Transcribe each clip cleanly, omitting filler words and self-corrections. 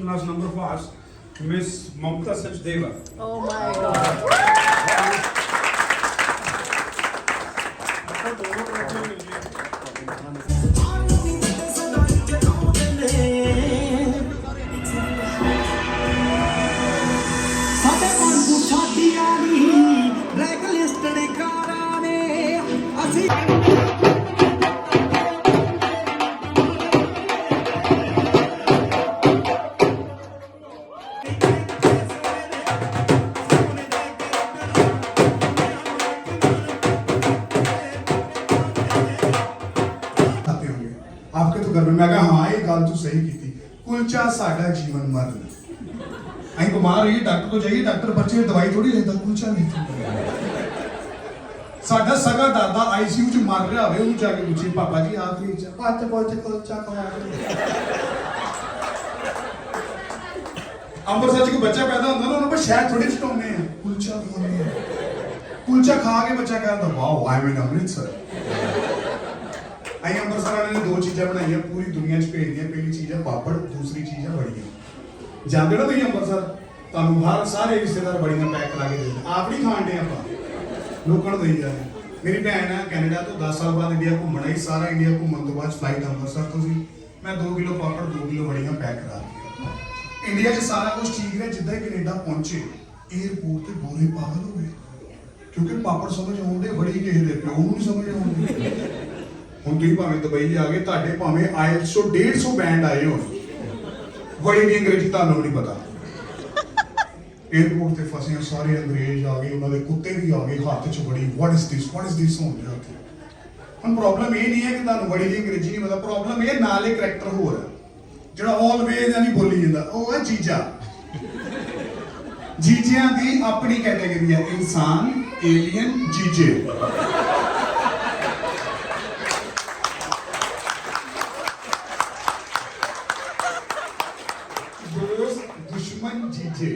last number fast. Miss Mamta Sachdeva. Oh my God. ਸਾਡੇ ਵਾਂਗੂ ਛਾਤੀਆਂ ਨਹੀਂ ਬਲੈਕ ਲਿਸਟਡ ਕਾਰਾਂ ਨੇ ਅਸੀਂ आते होंगे आपके तो घर में मैं कहा हाँ ये गल तो सही की थी कुलचा साडा जीवन मरण अं बीमार रही डॉक्टर को जाइए डॉक्टर बच्चे दवाई थोड़ी लेता कुलचा नहीं साडा सगा दादा आईसीयू च मर रहा होवे उन्हें जाके पूछे पापा जी आखिरी च पत पुत कुलचा खवा अंमृतसर च कोई बच्चा पैदा होता ना उन्होंने शहद थोड़ी चटाने हैं कुलचा खवाने हैं कुलचा खा के बच्चा कहता वाओ आई एम इन अमृतसर ਅਸੀਂ ਅੰਮ੍ਰਿਤਸਰ ਵਾਲਿਆਂ ਨੇ ਦੋ ਚੀਜ਼ਾਂ ਬਣਾਈਆਂ ਪੂਰੀ ਦੁਨੀਆ 'ਚ ਭੇਜਦੀਆਂ ਪਹਿਲੀ ਚੀਜ਼ ਹੈ ਪਾਪੜ ਦੂਸਰੀ ਚੀਜ਼ ਹੈ ਬੜੀਆਂ ਜਾਂਦੇ ਨਾ ਤੁਸੀਂ ਅੰਮ੍ਰਿਤਸਰ ਤੁਹਾਨੂੰ ਹਰ ਸਾਰੇ ਰਿਸ਼ਤੇਦਾਰ ਬੜੀਆਂ ਪੈਕ ਕਰਾ ਕੇ ਦਿੰਦੇ ਆਪ ਨਹੀਂ ਖਾਣਦੇ ਆਪਾਂ ਲੋਕਾਂ ਨੂੰ ਦੇਈ ਜਾਂਦੇ ਮੇਰੀ ਭੈਣ ਹੈ ਕੈਨੇਡਾ ਤੋਂ 10 ਸਾਲ ਬਾਅਦ ਇੰਡੀਆ ਘੁੰਮਣ ਆਈ ਸਾਰਾ ਇੰਡੀਆ ਘੁੰਮਣ ਤੋਂ ਬਾਅਦ ਫਲਾਈਟ ਅੰਮ੍ਰਿਤਸਰ ਤੋਂ ਸੀ ਮੈਂ 2 ਕਿਲੋ ਪਾਪੜ 2 ਕਿਲੋ ਬੜੀਆਂ ਪੈਕ ਕਰਾ ਦਿੱਤੀਆਂ ਇੰਡੀਆ 'ਚ ਸਾਰਾ ਕੁਝ ਠੀਕ ਰਿਹਾ ਜਿੱਦਾਂ ਹੀ ਕੈਨੇਡਾ ਪਹੁੰਚੇ 에ਅਰਪੋਰਟ ਤੇ ਬੋਰੇ ਪਾਗਲ ਹੋ ਗਏ ਕਿਉਂਕਿ ਪਾਪੜ ਸਮਝ ਆਉਂਦੇ ਬੜੀ ਕਿਸੇ ਦੇ ਪਿਓ ਨੂੰ ਨਹੀਂ ਸਮਝ ਆਉਂਦੀ ਹੁਣ ਤੁਸੀਂ ਭਾਵੇਂ ਦੁਬਈ ਆ ਗਏ ਤੁਹਾਡੇ ਭਾਵੇਂ ਆਇਲਸ ਤੋਂ 150 ਬੈਂਡ ਆਏ ਹੋਣ ਬੜੀ ਦੀ ਅੰਗਰੇਜ਼ੀ ਤੁਹਾਨੂੰ ਨਹੀਂ ਪਤਾ 에ਅਰਪੋਰਟ ਤੇ ਫਸੇ ਸਾਰੇ ਅੰਗਰੇਜ਼ ਆ ਗਏ ਉਹਨਾਂ ਦੇ ਕੁੱਤੇ ਵੀ ਆ ਗਏ ਹੱਥ 'ਚ ਬੜੀ ਵਾਟ ਇਜ਼ ਦਿਸ ਹੋਣ ਰਿਹਾ ਉੱਥੇ ਹੁਣ ਪ੍ਰੋਬਲਮ ਇਹ ਨਹੀਂ ਹੈ ਕਿ ਤੁਹਾਨੂੰ ਬੜੀ ਦੀ ਅੰਗਰੇਜ਼ੀ ਨਹੀਂ ਪਤਾ ਪ੍ਰੋਬਲਮ ਇਹ ਨਾਲੇ ਕਰੈਕਟਰ ਹੋਰ ਹੈ ਜਿਹੜਾ ਆਲਵੇਜ਼ ਨਹੀਂ ਬੋਲੀ ਜਾਂਦਾ ਉਹ ਹੈ ਜੀਜਾ ਜੀਜਿਆਂ ਦੀ ਆਪਣੀ ਕੈਟਾਗਰੀ ਹੈ ਇਨਸਾਨ ਏਲੀਅਨ ਜੀਜੇ दुश्मन जीजे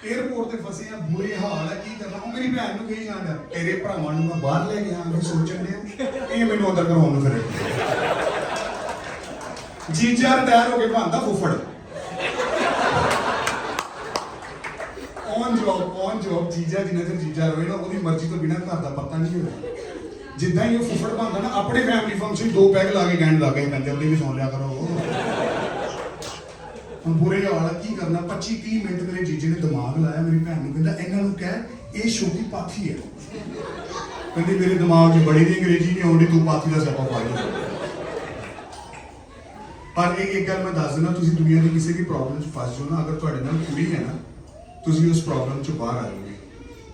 एयरपोर्ट ते फसे हैं बुरे हाल है की करना वो मेरी भैन कही जाना तेरे भरावां नूं मैं बाहर ले गया मैं सोचन दे ये मैनूं अंदर करवाउण नूं फिरे जीजा रिटायर हो के भांदा फुफड़ ऑन जॉब जीजा जिन्ना चिर जीजा रहे ना ਉਹਦੀ ਮਰਜ਼ੀ ਤੋਂ ਬਿਨਾਂ ਘਰ ਦਾ ਪਤਾ ਨਹੀਂ ਹੋਇਆ ਜਿੱਦਾਂ ਹੀ ਉਹ ਫੁੱਫੜ ਭਾਂਦਾ ਨਾ ਆਪਣੇ ਫੈਮਿਲੀ ਫੰਕਸ਼ਨ 2 ਪੈਗ ਲਾ ਕੇ ਕਹਿਣ ਲੱਗ ਗਏ ਕਹਿੰਦੇ ਉਹਦੀ ਵੀ ਸੁਣ ਲਿਆ ਕਰੋ ਹੁਣ ਬੁਰੇ ਹਾਲ ਕੀ ਕਰਨਾ 25-30 ਮਿੰਟ ਮੇਰੇ ਜੀਜੇ ਨੇ ਦਿਮਾਗ ਲਾਇਆ ਮੇਰੀ ਭੈਣ ਨੂੰ ਕਹਿੰਦਾ ਇਹਨਾਂ ਨੂੰ ਕਹਿ ਇਹ ਛੋਟੀ ਪਾਥੀ ਹੈ ਕਹਿੰਦੀ ਮੇਰੇ ਦਿਮਾਗ 'ਚ ਬੜੀ ਦੀ ਅੰਗਰੇਜ਼ੀ ਨਹੀਂ ਆਉਂਦੀ ਤੂੰ ਪਾਥੀ ਦਾ ਸਿਆਪਾ ਪਾ ਲਈ ਪਰ ਇੱਕ ਗੱਲ ਮੈਂ ਦੱਸ ਦਿੰਦਾ ਤੁਸੀਂ ਦੁਨੀਆ ਦੀ ਕਿਸੇ ਵੀ ਪ੍ਰੋਬਲਮ 'ਚ ਫਸ ਜਾਓ ਨਾ ਅਗਰ ਤੁਹਾਡੇ ਨਾਲ ਕੁੜੀ ਹੈ ਨਾ ਤੁਸੀਂ ਉਸ ਪ੍ਰੋਬਲਮ 'ਚੋਂ ਬਾਹਰ ਆ ਜਾਓਗੇ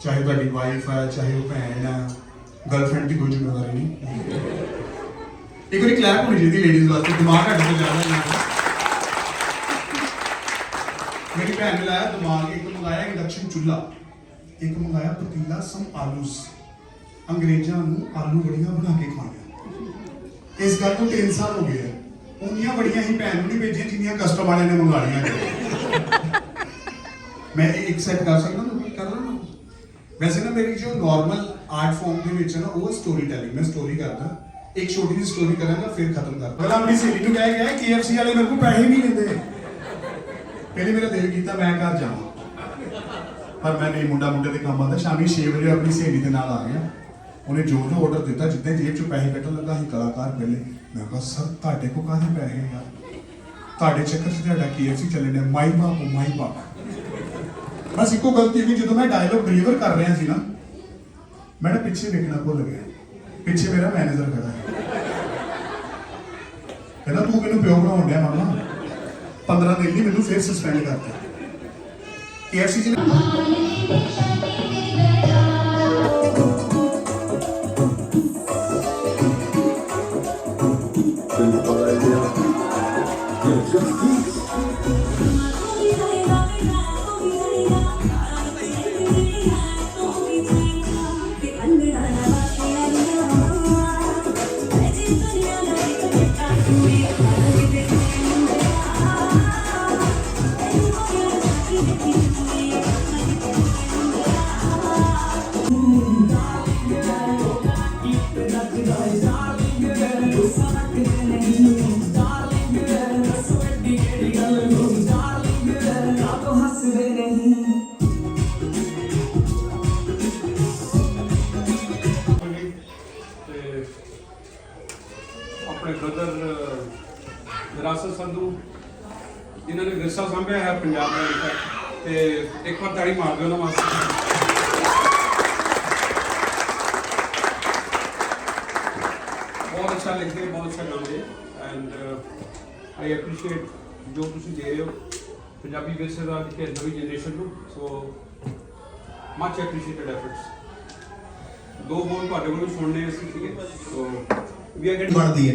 ਚਾਹੇ ਤੁਹਾਡੀ ਵਾਈਫ ਹੈ ਚਾਹੇ ਉਹ ਭੈਣ ਹੈ ਗਰਲਫ੍ਰੈਂਡ ਦੀ ਕੋਈ ਜ਼ਿੰਮੇਵਾਰੀ ਨਹੀਂ ਇੱਕ ਵਾਰੀ ਕਲੈਪ ਹੋਣੀ ਚਾਹੀਦੀ ਲੇਡੀਜ਼ ਵਾਸਤੇ ਦਿਮਾਗ ਘੱਟ ਤੋਂ ਜ਼ਿਆਦਾ ਨਹੀਂ मेरी भैन ने लाया दिमाग एक मंगाया इंडक्शन चूल्हा एक मंगाया पतीला सम आलूस अंग्रेजा आलू बड़ियां बना के खाने इस गल को 3 साल हो गए उन्नियां बड़ियां ही भैन नहीं भेजियां जिन्नियां कस्टम वाले ने मंगा लिया मैं एक सेट कर सकता कर ला वैसे ना मेरी जो नॉर्मल आर्ट फॉर्म के विच है ना वो स्टोरी टेलिंग मैं स्टोरी करता एक छोटी सी स्टोरी करांगा फिर खत्म कर पहला अपनी सहेली को कह गया KFC वाले मेरे को पैसे नहीं देते पहले मेरा दिल किया मैं घर जाऊँ पर मैं नहीं मुंडा मुंडे के काम आता शामी 6 बजे अपनी सहेली के नाल आ गया उन्हें जो ऑर्डर दिता जितने जेब चो पैसे कट्टन लगा ही कलाकार पहले मैं कहा सर ਤੁਹਾਡੇ को काहे पैसे यार ਤੁਹਾਡੇ ਚੱਕਰ 'ਚ ਤੁਹਾਡਾ KFC ਚੱਲੇ ਨੇ ਮਾਈ ਬਾਪ बस ਇੱਕੋ ਗਲਤੀ ਹੋਈ ਜਦੋਂ ਮੈਂ ਡਾਇਲੌਗ ਡਿਲੀਵਰ ਕਰ ਰਿਹਾ ਸੀ ਨਾ ਮੈਂ ਨਾ ਪਿੱਛੇ ਦੇਖਣਾ ਭੁੱਲ ਗਿਆ ਪਿੱਛੇ ਮੇਰਾ ਮੈਨੇਜਰ ਖੜਾ ਹੈ ਕਹਿੰਦਾ ਤੂੰ ਮੈਨੂੰ ਪਿਓ ਬਣਾਉਣ ਡਿਆ ਮਾਮਾ 15 दिन नहीं मैंने फिर सस्पेंड करता KFC जी ਜਿਨ੍ਹਾਂ ਨੇ ਵਿਰਸਾ ਸਾਂਭਿਆ ਹੈ ਪੰਜਾਬ ਦਾ ਵਿੱਚ। ਤੇ ਇੱਕ ਵਾਰ ਤਾੜੀ ਮਾਰ ਦਿਓ ਉਹਨਾਂ ਵਾਸਤੇ। बहुत अच्छा लिखते हैं, बहुत अच्छा गाते हैं एंड आई एप्रीशिएट जो तुम दे रहे हो पंजाबी विरसे का कि नवी जनरेशन को। So much appreciated efforts. दो बोल ਤੁਹਾਡੇ ਕੋਲੋਂ ਸੁਣਨੇ ਅਸੀਂ, ਠੀਕ ਹੈ? ਸੋ ਵੀ ਆਰ ਗੈਟਿੰਗ ਬਣਦੀ ਹੈ।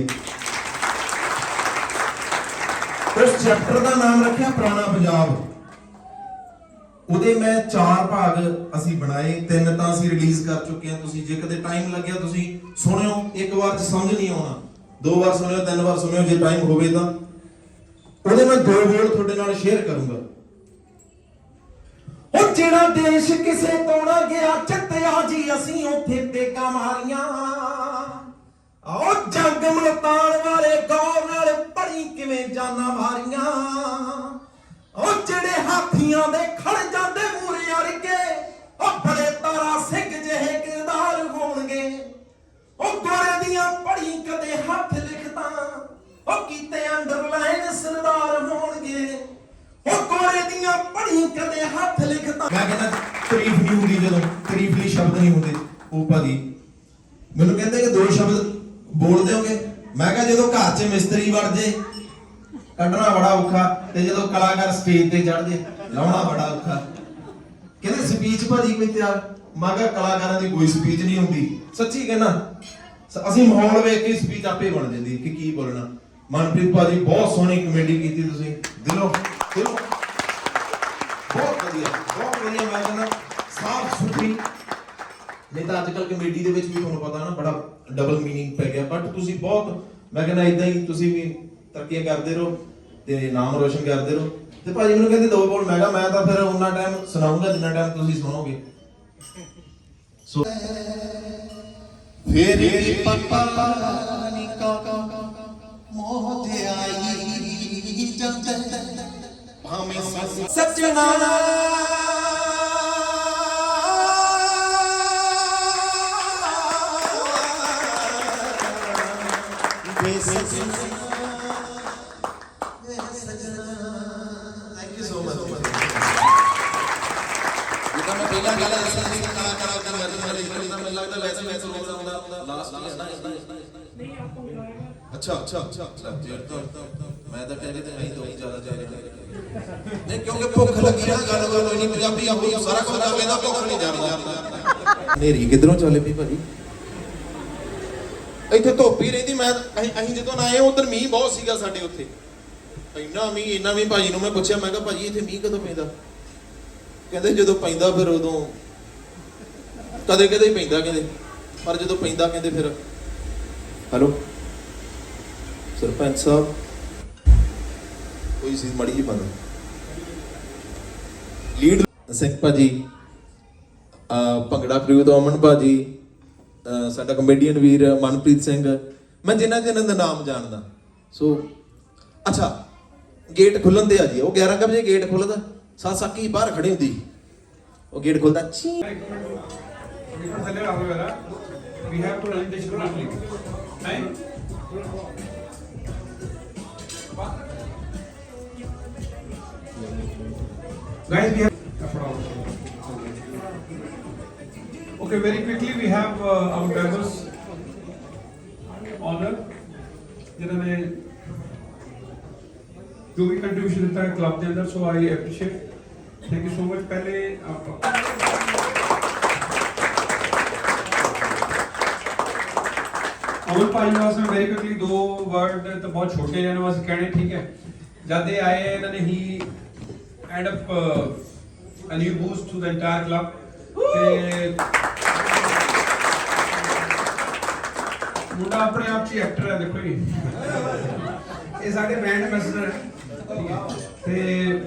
ਇਸ ਚੈਪਟਰ ਦਾ ਨਾਮ ਰੱਖਿਆ ਪੁਰਾਣਾ ਪੰਜਾਬ। ਉਹਦੇ ਮੈਂ 4 ਭਾਗ ਅਸੀਂ ਬਣਾਏ, 3 ਤਾਂ ਅਸੀਂ ਰਿਲੀਜ਼ ਕਰ ਚੁੱਕੇ ਹਾਂ। ਤੁਸੀਂ ਜੇ ਕਦੇ ਟਾਈਮ ਲੱਗਿਆ ਤੁਸੀਂ ਸੁਣਿਓ, ਇੱਕ ਵਾਰ ਚ ਸਮਝ ਨਹੀਂ ਆਉਣਾ, 2 ਵਾਰ ਸੁਣਿਓ, 3 ਵਾਰ ਸੁਣਿਓ ਜੇ ਟਾਈਮ ਹੋਵੇ ਤਾਂ। ਉਹਦੇ ਮੈਂ 2 ਬੋਲ ਤੁਹਾਡੇ ਨਾਲ ਸ਼ੇਅਰ ਕਰੂੰਗਾ। ਉਹ ਜਿਹੜਾ ਦੇਸ਼ ਕਿਸੇ ਤੋਂ ਨਾ ਗਿਆ ਚੱਤਿਆ ਜੀ ਅਸੀਂ ਉੱਥੇ ਟੇਕਾਂ ਮਾਰੀਆਂ। ਆਓ ਜੰਗ ਮਲਤਾਨ ਵਾਲੇ ਗੌਰ ਨਾਲ ਪੜੀ ਕਿਵੇਂ ਜਾਨਾਂ ਮਾਰੀਆਂ। ਉਹ ਜਿਹੜੇ ਹਾਥੀਆਂ ਦੇ ਖੜ ਜਾਂਦੇ ਮੂਰੇ ਅੜਕੇ, ਉਹ ਬੜੇ ਤਾਰਾ ਸਿੰਘ ਜਿਹੇ ਕਿਰਦਾਰ ਹੋਣਗੇ। ਉਹ ਗੋਰੇ ਦੀਆਂ ਪੜੀ ਕਦੇ ਹੱਥ ਲਿਖਤਾਂ, ਉਹ ਕੀਤੇ ਅੰਡਰਲਾਈਨ ਸਰਦਾਰ ਹੋਣਗੇ। ਉਹ ਗੋਰੇ ਦੀਆਂ ਪੜੀ ਕਦੇ ਹੱਥ ਲਿਖਤਾਂ। ਮੈਂ ਕਹਿੰਦਾ ਤਾਰੀਫ ਨਹੀਂ ਹੁੰਦੀ ਜਦੋਂ ਤਾਰੀਫ ਲਈ ਸ਼ਬਦ ਨਹੀਂ ਹੁੰਦੇ। ਉਹ ਭਾਜੀ ਮੈਨੂੰ ਕਹਿੰਦੇ ਕਿ 2 ਸ਼ਬਦ ਬੋਲ ਦਿਓਗੇ। ਮੈਂ ਕਿਹਾ ਜਦੋਂ ਘਰ 'ਚ ਮਿਸਤਰੀ ਵੜ ਜੇ ਕੱਢਣਾ ਬੜਾ ਔਖਾ, ਤੇ ਜਦੋਂ ਕਲਾਕਾਰ ਸਟੇਜ ਤੇ ਚੜ੍ਹਦੇ ਲਾਉਣਾ ਬੜਾ ਔਖਾ। ਕਹਿੰਦੇ ਸਪੀਚ ਭਾਜੀ ਕੋਈ ਤਿਆਰ? ਮੈਂ ਕਿਹਾ ਕਲਾਕਾਰਾਂ ਦੀ ਕੋਈ ਸਪੀਚ ਨਹੀਂ ਹੁੰਦੀ, ਸੱਚੀ ਕਹਿਣਾ। ਅਸੀਂ ਮਾਹੌਲ ਵੇਖ ਕੇ ਸਪੀਚ ਆਪੇ ਬਣ ਜਾਂਦੀ ਕਿ ਕੀ ਬੋਲਣਾ। ਮਨਪ੍ਰੀਤ ਭਾਜੀ ਬਹੁਤ ਸੋਹਣੀ ਕਮੇਡੀ ਕੀਤੀ ਤੁਸੀਂ, ਦਿਲੋਂ ਦਿਲੋਂ ਬਹੁਤ ਵਧੀਆ, ਬਹੁਤ ਵਧੀਆ। ਮੈਂ ਕਹਿੰਦਾ ਸਾਫ਼ ਸੁਥਰੀ। ਨਹੀਂ ਤਾਂ ਅੱਜ ਕੱਲ ਕਮੇਡੀ ਦੇ ਵਿੱਚ ਵੀ ਤੁਹਾਨੂੰ ਪਤਾ ਨਾ ਬੜਾ ਡਬਲ ਮੀਨਿੰਗ ਪੈ ਗਿਆ, ਬਟ ਤੁਸੀਂ ਬਹੁਤ, ਮੈਂ ਕਹਿੰਦਾ ਇਦਾਂ ਹੀ ਤੁਸੀਂ ਵੀ ਤਰੱਕੀਆਂ ਕਰਦੇ ਰਹੋ ਤੇ ਨਾਮ ਰੋਸ਼ਨ ਕਰਦੇ ਰਹੋ। ਤੇ ਭਾਜੀ ਮੈਨੂੰ ਕਹਿੰਦੇ 2 ਬੋਲ, ਮੈਂ ਕਿਹਾ ਮੈਂ ਤਾਂ ਫਿਰ ਉਹਨਾਂ ਟਾਈਮ ਸੁਣਾਉਂਗਾ ਜਿੰਨਾ ਟਾਈਮ ਤੁਸੀਂ ਸੁਣੋਗੇ। ਸੋ ਫੇਰ ਵੀ ਪਤਾ ਨਹੀਂ ਕਾ ਮੋਹ ਤੇ ਆਈ ਜਾਂਦੇ ਭਾਵੇਂ ਸੱਜਣਾ। ਅੱਛਾ ਮੈਂ ਤਾਂ ਕਹਿੰਦੇ ਤੇ ਨਹੀਂ ਤੋਂ ਜ਼ਿਆਦਾ ਚਾਹੀਦਾ ਨਹੀਂ, ਕਿਉਂਕਿ ਭੁੱਖ ਲੱਗੀ ਨਾ ਗੱਲ ਕੋਈ ਨਹੀਂ। ਪੰਜਾਬੀ ਆਪੋ ਸਾਰਾ ਕੁਝ ਕਰ ਲੈਂਦਾ, ਭੁੱਖ ਨਹੀਂ ਜਾਂਦਾ। ਨੇਰੀ ਕਿਧਰੋਂ ਚੱਲੇ ਪਈ ਭਾਜੀ? ਇੱਥੇ ਧੁੱਪ ਹੀ ਰਹਿੰਦੀ। ਮੈਂ ਅਸੀਂ ਜਦੋਂ ਆਏ ਉਧਰ ਮੀਂਹ ਬਹੁਤ ਸੀਗਾ ਸਾਡੇ ਉੱਥੇ, ਇੰਨਾ ਮੀਂਹ ਭਾਜੀ ਨੂੰ ਮੈਂ ਪੁੱਛਿਆ, ਮੈਂ ਕਿਹਾ ਭਾਜੀ ਇੱਥੇ ਮੀਂਹ ਕਦੋਂ ਪੈਂਦਾ? ਕਹਿੰਦੇ ਜਦੋਂ ਪੈਂਦਾ ਫਿਰ ਉਦੋਂ ਕਦੇ ਕਦੇ ਹੀ ਪੈਂਦਾ ਕਹਿੰਦੇ, ਪਰ ਜਦੋਂ ਪੈਂਦਾ ਕਹਿੰਦੇ ਫਿਰ। ਹੈਲੋ ਸਰਪੰਚ ਸਾਹਿਬ, ਕੋਈ ਸੀ ਮੜੀ ਜੀ ਬੰਦ ਲੀਡ ਸਿੰਘ ਭਾਜੀ, ਭੰਗੜਾ ਕਰੂ ਤੋਂ ਅਮਨ ਭਾਜੀ, ਸਾਡਾ ਕਮੇਡੀਅਨ ਵੀਰ ਮਨਪ੍ਰੀਤ ਸਿੰਘ, ਮੈਂ ਜਿਨ੍ਹਾਂ ਦਾ ਨਾਮ ਜਾਣਦਾ। ਸੋ ਅੱਛਾ ਗੇਟ ਖੁੱਲਣ ਤੇ ਆ ਜੀ। ਉਹ 11 ਵਜੇ ਗੇਟ ਖੁੱਲਦਾ, ਸਾਕੀ ਬਾਹਰ ਖੜੀ ਹੁੰਦੀ, ਉਹ ਗੇਟ ਖੁੱਲਦਾ ਚੀ। ਥੱਲੇ ਆ ਗਿਆ we have to run this correctly time. Guys, we have okay. Very quickly, we have our diverse honor, जिन्होंने जो भी कंट्रीब्यूशन देता है क्लब के अंदर, so I appreciate. Thank you so much. पहले अमन भाई वास्ते वेरी क्विकली 2 वर्ड तो बहुत छोटे हैं वास्ते कहने, ठीक है? जब ये आए इन्होंने ही add up a new boost to the entire club. मुंडा अपने आप च एक्टर है, देखो जी ये साडे ब्रांड एम्बेसडर है, ठीक है? ते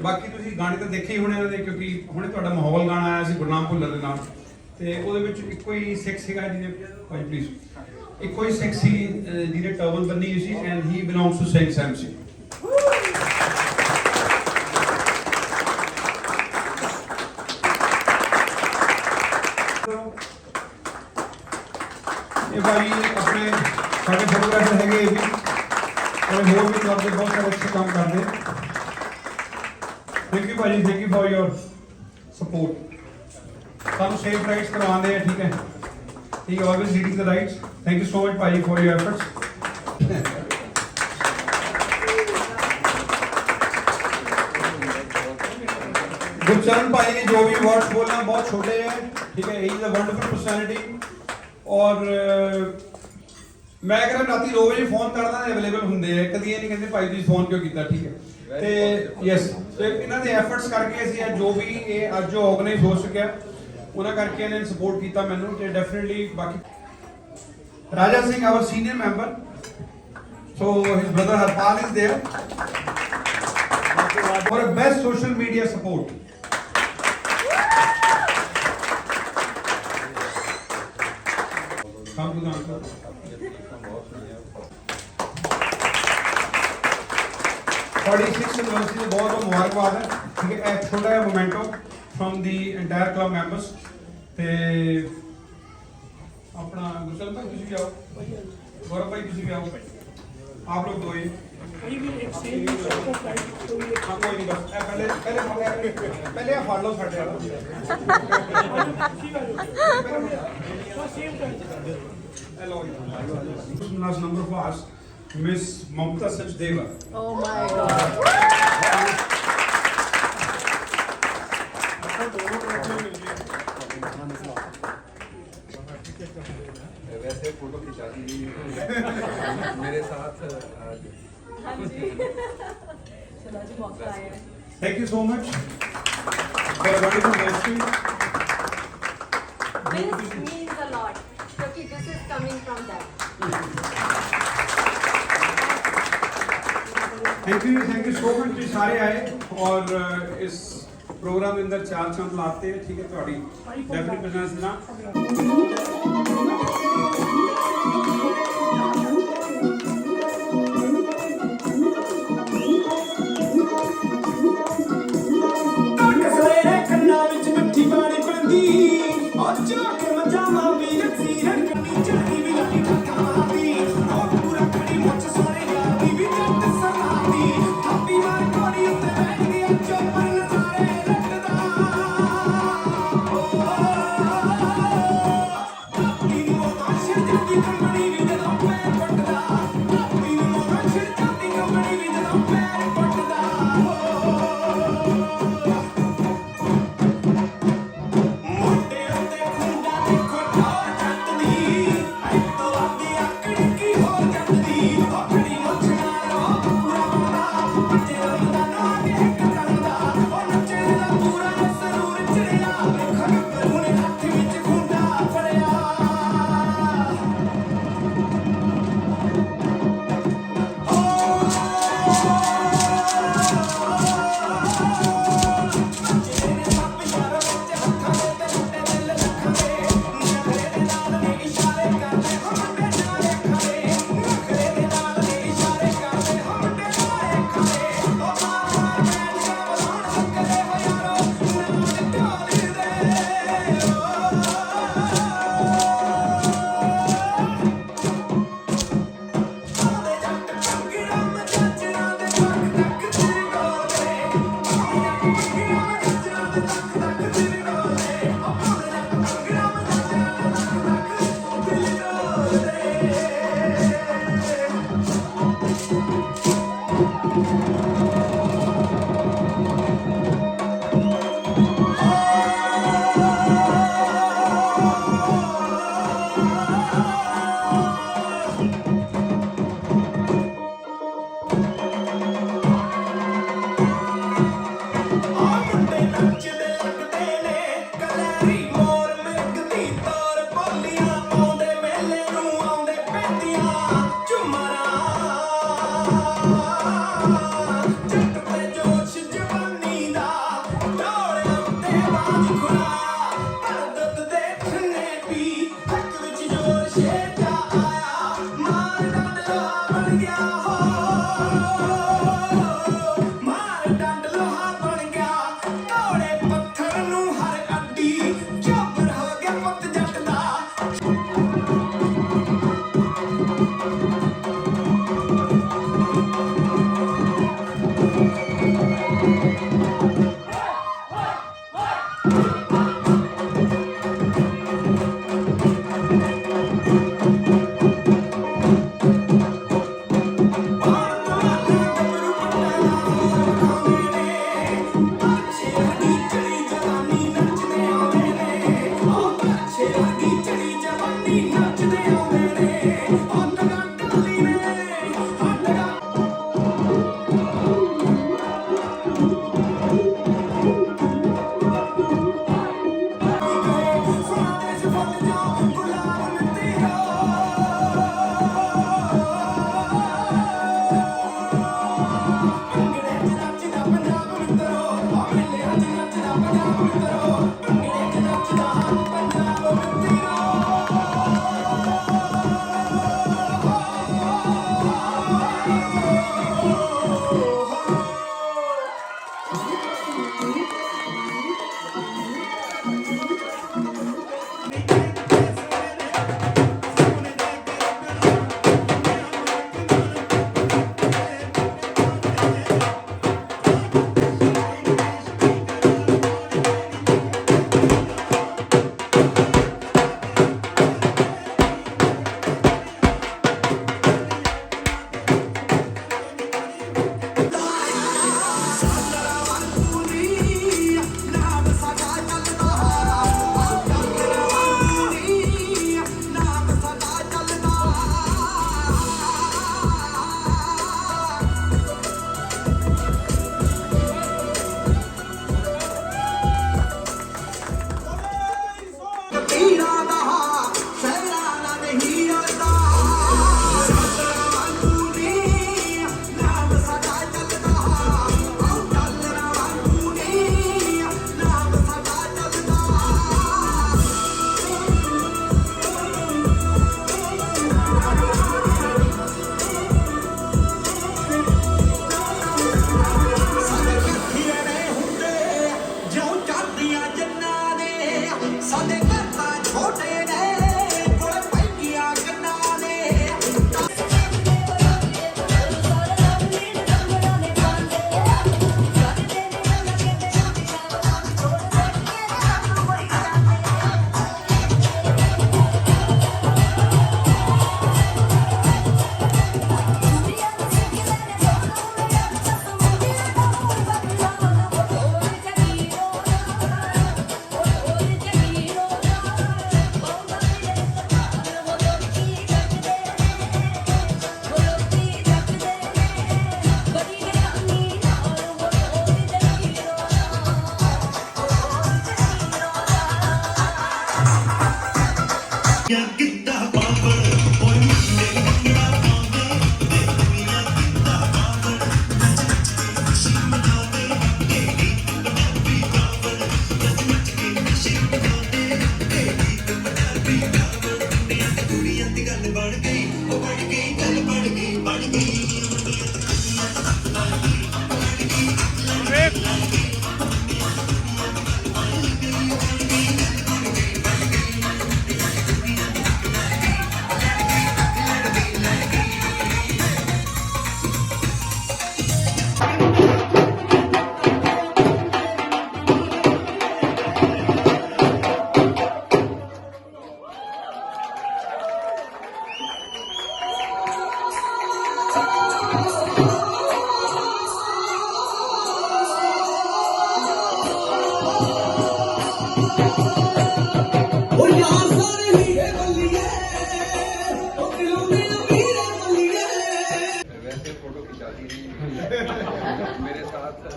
बाकी तुसी गाने तो देखे ही होने इन्होंने, क्योंकि हुणे तुहाडा माहौल गाना आया सी गुरनाम भुल्लर दे नाल, ते ओहदे विच इक्को ही सिख सीगा जिहने भाई प्लीज इक्को ही सिख सी जिहने टर्बन बन्नी हुई सी, and he belongs to saint Sam सी। ये भाई अपने साढ़े फोटोग्राफर है भी और होर भी क्लब के बहुत सारे अच्छे काम करते हैं। थैंक यू भाजी, thank you for your support. सानू सेफ राइड्स करवाते हैं, ठीक है, ठीक है, always leading the rides. Thank you so much भाजी फॉर योर एफर्ट्स। गुरचरण भाई ने जो भी वर्ड्स बोलना बहुत छोटे हैं, ठीक है, he is a wonderful personality. और मैं कह रहा राती 2 ਵਜੇ ਫੋਨ ਕਰਦਾ ਨੇ ਅਵੇਲੇਬਲ ਹੁੰਦੇ ਆ, ਕਦੀ ਇਹ ਨਹੀਂ ਕਹਿੰਦੇ ਭਾਈ ਤੁਸੀਂ ਫੋਨ ਕਿਉਂ ਕੀਤਾ, ਠੀਕ ਹੈ। ਤੇ ਯੈਸ, ਤੇ ਇਹਨਾਂ ਦੇ ਐਫਰਟਸ ਕਰਕੇ ਅਸੀਂ ਅੱਜ ਜੋ ਵੀ ਇਹ ਅੱਜ ਜੋ ਆਰਗੇਨਾਈਜ਼ ਹੋ ਸਕਿਆ ਉਹਨਾਂ ਕਰਕੇ ਇਹਨਾਂ ਨੇ ਸਪੋਰਟ ਕੀਤਾ ਮੈਨੂੰ, ਤੇ ਡੈਫੀਨਿਟਲੀ ਬਾਕੀ Raja Singh our senior member, so his brother Harpal is there for best social media support. come to the answer। 46 university से बहुत बहुत मुबारकबाद है, ठीक है। एक छोटा है memento from the entire club members. ते अपना गुरचरण भाई तुसी भी आओ, गौरव भाई तुसी भी आओ, आप लोग दो ही हाँ कोई नहीं, बस पहले पहले पहले आप फाड़ लो साढ़े last number of us Miss Mamta Sachdeva। Oh my God! वैसे फोटो खिंचा दी मेरे साथ आज। हाँ जी, चलो जी मौका आया है। Thank you so much for a wonderful ministry। This means a lot, क्योंकि this is coming from that. Thank you so much ji सारे आए और इस प्रोग्राम के अंदर 4 चांद लाते हैं, ठीक है, थोड़ी डेफिनेट प्रेजेंस ना।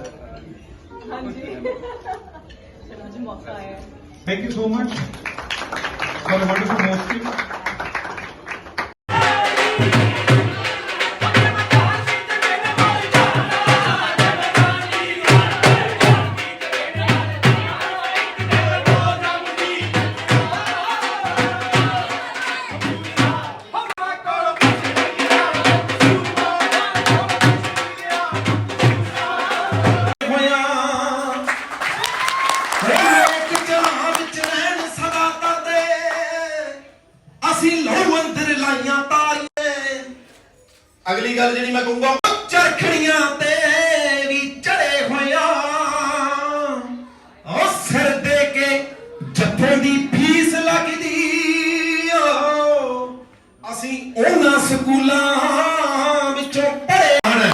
हाँ जी चलो जी मौका आया है Thank you so much for a wonderful hosting. ਹੋਇਆ ਇੱਕ ਜਹਾਂ ਵਿੱਚ ਰਹਿਣ ਸਦਾ ਕਰਦੇ ਅਸੀਂ ਲਹੂ ਅੰਦਰ ਲਾਈਆਂ ਤਾਰੀਆਂ ਅਗਲੀ ਗੱਲ ਜਿਹੜੀ ਮੈਂ ਕਹੂੰਗਾ ਚਰਖੜੀਆਂ ਤੇ ਵੀ ਚੜੇ ਹੋਇਆ ਉਹ ਸਿਰ ਦੇ ਕੇ ਜੱਥੋਂ ਦੀ ਫੀਸ ਲੱਗਦੀ ਅਸੀਂ ਉਹਨਾਂ ਸਕੂਲਾਂ ਵਿੱਚੋਂ ਪੜ੍ਹੇ ਹਨ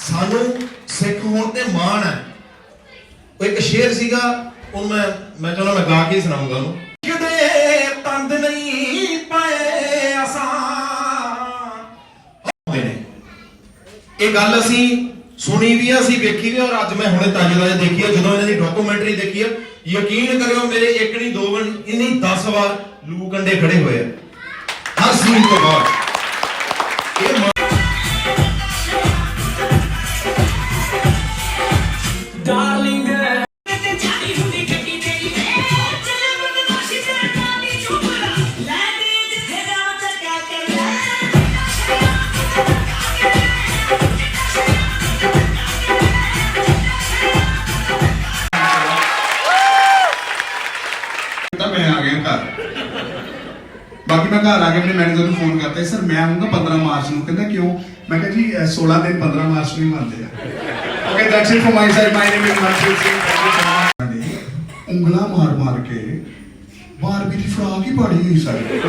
ਸਾਨੂੰ ਸਿੱਖ ਹੋਣ ਤੇ ਮਾਣ ਹੈ ਉਹ ਇੱਕ ਸ਼ੇਰ ਸੀਗਾ ਉਹ ਮੈਂ ਚਾਹੁੰਦਾ ਮੈਂ ਗਾ ਕੇ ਸੁਣਾਉਂਗਾ ਉਹਨੂੰ ਕਿਤੇ ਤੰਦ ਨਹੀਂ ਪਾਏ ਅਸਾਂ ਇਹ ਗੱਲ ਅਸੀਂ ਸੁਣੀ ਵੀ ਆ ਅਸੀਂ ਵੇਖੀ ਵੀ ਔਰ ਅੱਜ ਮੈਂ ਹੁਣੇ ਤਾਜਾ ਦੇਖੀ ਆ ਜਦੋਂ ਇਹਨਾਂ ਦੀ ਡਾਕੂਮੈਂਟਰੀ ਦੇਖੀ ਆ ਯਕੀਨ ਕਰਿਓ ਮੇਰੇ ਇੱਕ ਨਹੀਂ ਦੋ ਵਾਰ ਇੰਨੀ 10 ਵਾਰ ਲੂ ਕੰਡੇ ਖੜੇ ਹੋਏ ਆ ਹਰ ਸੀਨ ਤੋਂ ਬਾਅਦ ਇਹ ਤਾਂ ਮੈਂ ਆ ਗਿਆ ਘਰ ਬਾਕੀ ਮੈਂ ਘਰ ਆ ਕੇ ਆਪਣੇ ਮੈਨੇਜਰ ਨੂੰ ਫੋਨ ਕਰਤਾ ਸਰ ਮੈਂ ਆਉਂਗਾ 15 ਮਾਰਚ ਨੂੰ ਕਹਿੰਦਾ ਕਿਉਂ ਮੈਂ ਕਿਹਾ ਜੀ 16 ਦਿਨ 15 ਮਾਰਚ ਨੂੰ ਹੀ ਮੰਨਦੇ ਆ okay that's it for my side my name is Manjeet Singh thank you so much ਉਂਗਲਾਂ ਮਾਰ ਮਾਰ ਕੇ ਬਾਰਬੀ ਦੀ ਫਰਾਕ ਹੀ ਪਾੜੀ ਹੋਈ ਸਾਡੀ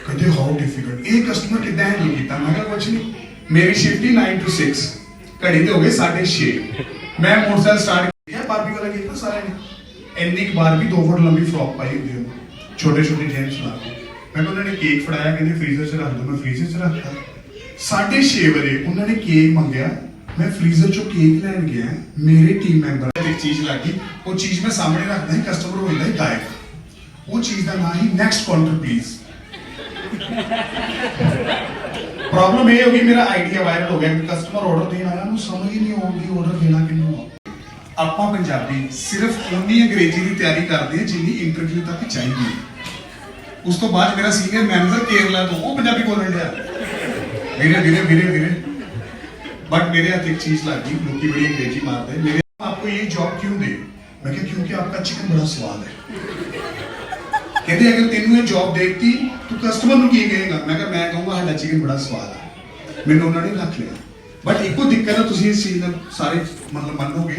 ਕਹਿੰਦੇ ਹਾਊ ਡਿਫਿਕਲਟ ਇਹ ਕਸਟਮਰ ਕਿੱਦਾਂ ਹੈਂਡਲ ਕੀਤਾ ਮੈਂ ਕਿਹਾ ਕੁਝ ਨਹੀਂ ਮੇਰੀ ਸ਼ਿਫਟ ਹੀ 9 to 6 ਘੜੀ ਤੇ ਹੋ ਗਏ 6:30 ਮੈਂ ਮੋਟਰਸਾਈਕਲ ਸਟਾਰਟ ਕੀਤਾ ਬਾਰਬੀ ਵਾਲਾ ਕੀਤਾ ਸਾਰਿਆਂ ਨੇ ਇੰਨੀ ਕੁ ਬਾਰਬੀ 2 ਫੁੱਟ ਲੰਬੀ ਫਰਾਕ ਪਾਈ ਹੁੰਦੀ ਹੈ ਛੋਟੇ ਛੋਟੇ ਜੈਂਟਸ ਲਾ ਕੇ ਮੈਂ ਉਹਨਾਂ ਨੇ ਕੇਕ ਫੜਾਇਆ ਕਹਿੰਦੇ ਫ੍ਰੀਜ਼ਰ 'ਚ ਰੱਖ ਦਿਓ ਮੈਂ ਫ੍ਰੀਜ਼ਰ 'ਚ ਰੱਖਤਾ 6:30 ਵਜੇ ਉਹਨਾਂ ਨੇ ਕੇਕ ਮੰਗਿਆ ਮੈਂ ਫ੍ਰੀਜ਼ਰ 'ਚੋਂ ਕੇਕ ਲੈਣ ਗਿਆ ਮੇਰੇ ਟੀਮ ਮੈਂਬਰ ਇੱਕ ਚੀਜ਼ ਲੱਗੀ ਉਹ ਚੀਜ਼ ਮੈਂ ਸਾਹਮਣੇ ਰੱਖਦਾ ਹੀ ਕਸਟਮਰ ਹੋ ਜਾਂਦਾ ਹੀ ਗਾਇਬ ਉਹ ਚੀਜ਼ ਦਾ ਨਾਮ ਹੀ ਨੈਕਸਟ ਕਾਊਂਟਰ ਪਲੀਜ਼ ਪ੍ਰੋਬਲਮ ਇਹ ਹੋ ਗਈ ਮੇਰਾ ਆਈਡੀਆ ਵਾਇਰਲ ਹੋ ਗਿਆ ਕਿ ਕਸਟਮਰ ਆਰਡਰ ਦੇਣ ਆਇਆ ਉਹਨੂੰ ਸਮਝ ਹੀ ਨਹੀਂ ਆਉਂਦੀ ਆਰਡਰ ਦੇਣਾ ਕਿਹਨੂੰ ਆ ਆਪਾਂ ਪੰਜਾਬੀ ਸਿਰਫ ਉਨੀ ਅੰਗਰੇਜ਼ੀ ਦੀ ਤਿਆਰੀ ਕਰਦੇ ਹਾਂ ਜਿੰਨੀ ਇੰਟਰਵਿਊ ਤੱਕ ਚਾਹੀਦੀ ਹੈ ਉਸ ਤੋਂ ਬਾਅਦ ਮੇਰਾ ਸੀਨੀਅਰ ਮੈਨੇਜਰ ਕੇਰਲਾ ਤੋਂ ਉਹ ਪੰਜਾਬੀ ਬੋਲਣ ਡਿਆ धीरे बट मेरे हाथ एक चीज लग गई लोग बड़ी अंग्रेजी मारते हैं मेरे आपको ये जॉब क्यों दे मैं कहा क्योंकि आपका चिकन बड़ा स्वाद है कहते अगर तेनू ये जॉब देती तो कस्टमर ਨੂੰ ਕੀ ਕਹੇਗਾ ਮੈਂ ਕਿਹਾ ਮੈਂ ਕਹੂੰਗਾ ਸਾਡਾ ਚਿਕਨ ਬੜਾ ਸਵਾਦ ਹੈ ਮੈਨੂੰ ਉਹਨਾਂ ਨੇ ਰੱਖ ਲਿਆ ਬਟ ਇੱਕੋ ਦਿੱਕਤ ਹੈ ਤੁਸੀਂ ਇਸ ਚੀਜ਼ ਨਾਲ ਸਾਰੇ ਮਤਲਬ ਮੰਨੋਗੇ